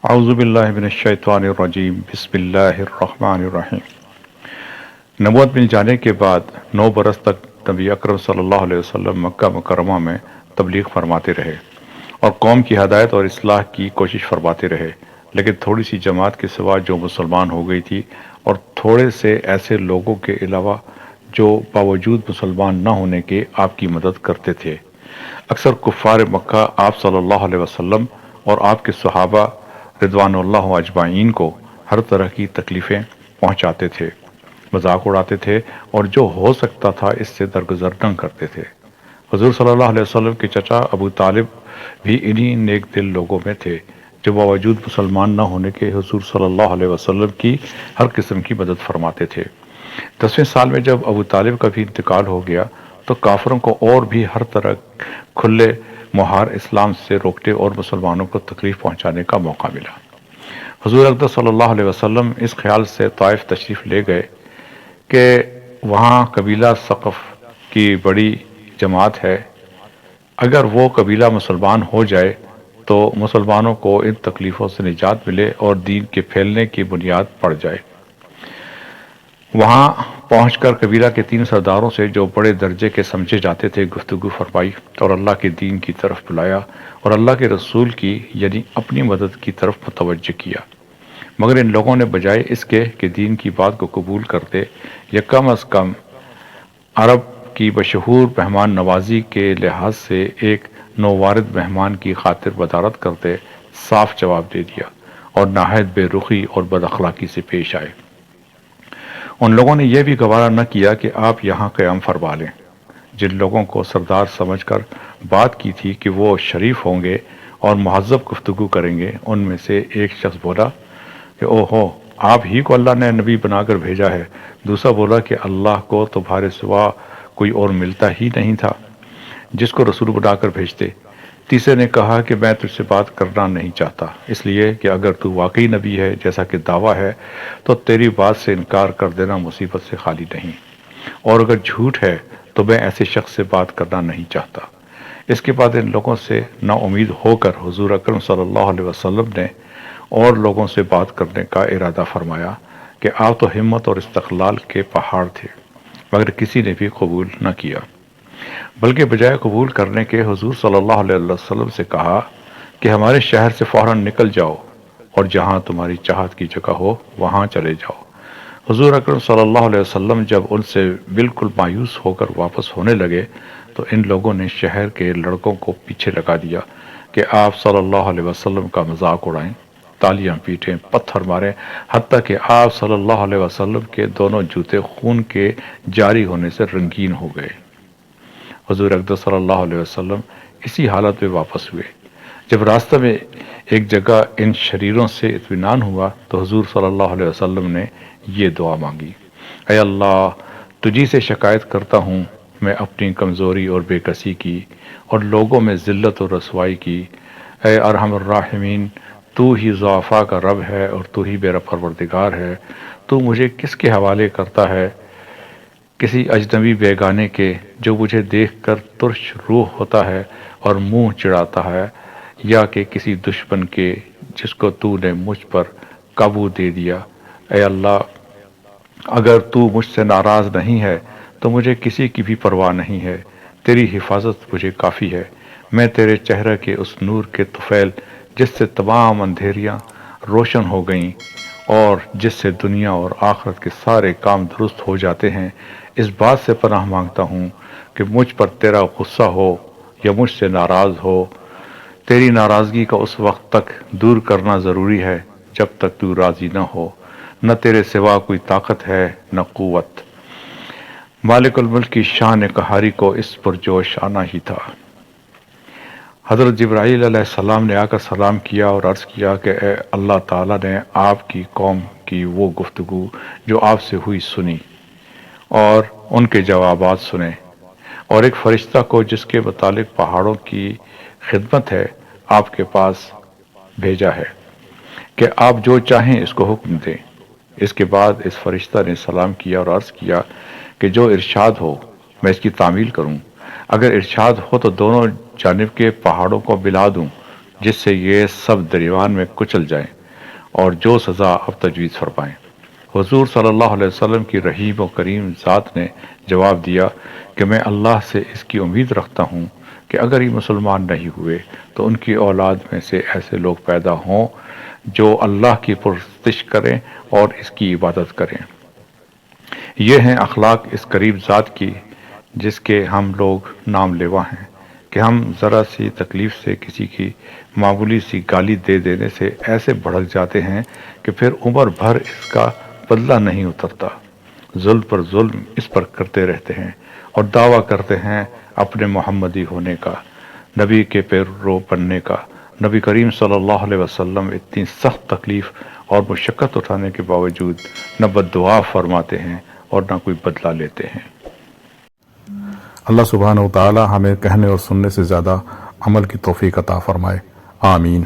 اعوذ باللہ من الشیطان الرجیم بسم اللہ الرحمن الرحیم۔ نبوت مل جانے کے بعد 9 برس تک نبی اکرم صلی اللہ علیہ وسلم مکہ مکرمہ میں تبلیغ فرماتے رہے اور قوم کی ہدایت اور اصلاح کی کوشش فرماتے رہے، لیکن تھوڑی سی جماعت کے سوا جو مسلمان ہو گئی تھی اور تھوڑے سے ایسے لوگوں کے علاوہ جو باوجود مسلمان نہ ہونے کے آپ کی مدد کرتے تھے۔ اکثر کفار مکہ آپ صلی اللہ علیہ وسلم اور آپ کے صحابہ رضوان اللہ اجمعین کو ہر طرح کی تکلیفیں پہنچاتے تھے، مذاق اڑاتے تھے اور جو ہو سکتا تھا اس سے درگزر نہ کرتے تھے۔ حضور صلی اللہ علیہ وسلم کے چچا ابو طالب بھی انہی نیک دل لوگوں میں تھے جو باوجود مسلمان نہ ہونے کے حضور صلی اللہ علیہ وسلم کی ہر قسم کی مدد فرماتے تھے۔ 10ویں سال میں جب ابو طالب کا بھی انتقال ہو گیا تو کافروں کو اور بھی ہر طرح کھلے مہار اسلام سے روکنے اور مسلمانوں کو تکلیف پہنچانے کا موقع ملا۔ حضور اقدس صلی اللہ علیہ وسلم اس خیال سے طائف تشریف لے گئے کہ وہاں قبیلہ ثقف کی بڑی جماعت ہے، اگر وہ قبیلہ مسلمان ہو جائے تو مسلمانوں کو ان تکلیفوں سے نجات ملے اور دین کے پھیلنے کی بنیاد پڑ جائے۔ وہاں پہنچ کر قبیلہ کے 3 سرداروں سے جو بڑے درجے کے سمجھے جاتے تھے گفتگو فرمائی اور اللہ کے دین کی طرف بلایا اور اللہ کے رسول کی یعنی اپنی مدد کی طرف متوجہ کیا، مگر ان لوگوں نے بجائے اس کے کہ دین کی بات کو قبول کرتے یا کم از کم عرب کی مشہور مہمان نوازی کے لحاظ سے ایک نووارد مہمان کی خاطر بدارت کرتے، صاف جواب دے دیا اور نہایت بے رخی اور بد اخلاقی سے پیش آئے۔ ان لوگوں نے یہ بھی گوارا نہ کیا کہ آپ یہاں قیام فرما لیں۔ جن لوگوں کو سردار سمجھ کر بات کی تھی کہ وہ شریف ہوں گے اور مہذب گفتگو کریں گے، ان میں سے ایک شخص بولا کہ او ہو، آپ ہی کو اللہ نے نبی بنا کر بھیجا ہے۔ دوسرا بولا کہ اللہ کو تمہارے سوا کوئی اور ملتا ہی نہیں تھا جس کو رسول بنا کر بھیجتے۔ تیسرے نے کہا کہ میں تجھ سے بات کرنا نہیں چاہتا، اس لیے کہ اگر تو واقعی نبی ہے جیسا کہ دعویٰ ہے تو تیری بات سے انکار کر دینا مصیبت سے خالی نہیں، اور اگر جھوٹ ہے تو میں ایسے شخص سے بات کرنا نہیں چاہتا۔ اس کے بعد ان لوگوں سے نا امید ہو کر حضور اکرم صلی اللہ علیہ وسلم نے اور لوگوں سے بات کرنے کا ارادہ فرمایا کہ آپ تو ہمت اور استقلال کے پہاڑ تھے، مگر کسی نے بھی قبول نہ کیا، بلکہ بجائے قبول کرنے کے حضور صلی اللہ علیہ وسلم سے کہا کہ ہمارے شہر سے فوراً نکل جاؤ اور جہاں تمہاری چاہت کی جگہ ہو وہاں چلے جاؤ۔ حضور اکرم صلی اللہ علیہ وسلم جب ان سے بالکل مایوس ہو کر واپس ہونے لگے تو ان لوگوں نے شہر کے لڑکوں کو پیچھے لگا دیا کہ آپ صلی اللہ علیہ وسلم کا مذاق اڑائیں، تالیاں پیٹیں، پتھر ماریں، حتیٰ کہ آپ صلی اللہ علیہ وسلم کے دونوں جوتے خون کے جاری ہونے سے رنگین ہو گئے۔ حضور اقدس صلی اللہ علیہ وسلم اسی حالت میں واپس ہوئے۔ جب راستہ میں ایک جگہ ان شریروں سے اطمینان ہوا تو حضور صلی اللہ علیہ وسلم نے یہ دعا مانگی، اے اللہ، تجھی سے شکایت کرتا ہوں میں اپنی کمزوری اور بے کسی کی اور لوگوں میں ذلت اور رسوائی کی۔ اے ارحم الراحمین، تو ہی ضعفاء کا رب ہے اور تو ہی میرا پروردگار ہے، تو مجھے کس کے حوالے کرتا ہے؟ کسی اجنبی بیگانے کے جو مجھے دیکھ کر ترش روح ہوتا ہے اور منہ چڑھاتا ہے، یا کہ کسی دشمن کے جس کو تو نے مجھ پر قابو دے دیا۔ اے اللہ، اگر تو مجھ سے ناراض نہیں ہے تو مجھے کسی کی بھی پرواہ نہیں ہے، تیری حفاظت مجھے کافی ہے۔ میں تیرے چہرے کے اس نور کے طفیل جس سے تمام اندھیریاں روشن ہو گئیں اور جس سے دنیا اور آخرت کے سارے کام درست ہو جاتے ہیں، اس بات سے پناہ مانگتا ہوں کہ مجھ پر تیرا غصہ ہو یا مجھ سے ناراض ہو۔ تیری ناراضگی کا اس وقت تک دور کرنا ضروری ہے جب تک تو راضی نہ ہو، نہ تیرے سوا کوئی طاقت ہے نہ قوت۔ مالک الملک کی شان قہاری کو اس پر جوش آنا ہی تھا۔ حضرت جبرائیل علیہ السلام نے آ کر سلام کیا اور عرض کیا کہ اے اللہ تعالیٰ نے آپ کی قوم کی وہ گفتگو جو آپ سے ہوئی سنی اور ان کے جوابات سنے، اور ایک فرشتہ کو جس کے متعلق پہاڑوں کی خدمت ہے آپ کے پاس بھیجا ہے کہ آپ جو چاہیں اس کو حکم دیں۔ اس کے بعد اس فرشتہ نے سلام کیا اور عرض کیا کہ جو ارشاد ہو میں اس کی تعمیل کروں، اگر ارشاد ہو تو دونوں جانب کے پہاڑوں کو ملا دوں جس سے یہ سب دریوان میں کچل جائیں اور جو سزا اب تجویز فرمائیں۔ حضور صلی اللہ علیہ وسلم کی رحیم و کریم ذات نے جواب دیا کہ میں اللہ سے اس کی امید رکھتا ہوں کہ اگر یہ مسلمان نہیں ہوئے تو ان کی اولاد میں سے ایسے لوگ پیدا ہوں جو اللہ کی پرستش کریں اور اس کی عبادت کریں۔ یہ ہیں اخلاق اس کریم ذات کی جس کے ہم لوگ نام لیوا ہیں کہ ہم ذرا سی تکلیف سے کسی کی معمولی سی گالی دے دینے سے ایسے بھڑک جاتے ہیں کہ پھر عمر بھر اس کا بدلہ نہیں اترتا۔ ظلم پر ظلم اس پر کرتے رہتے ہیں اور دعویٰ کرتے ہیں اپنے محمدی ہونے کا، نبی کے پیرو بننے کا۔ نبی کریم صلی اللہ علیہ وسلم اتنی سخت تکلیف اور مشقت اٹھانے کے باوجود نہ بددعا فرماتے ہیں اور نہ کوئی بدلہ لیتے ہیں۔ اللہ سبحانہ و تعالی ہمیں کہنے اور سننے سے زیادہ عمل کی توفیق عطا فرمائے، آمین۔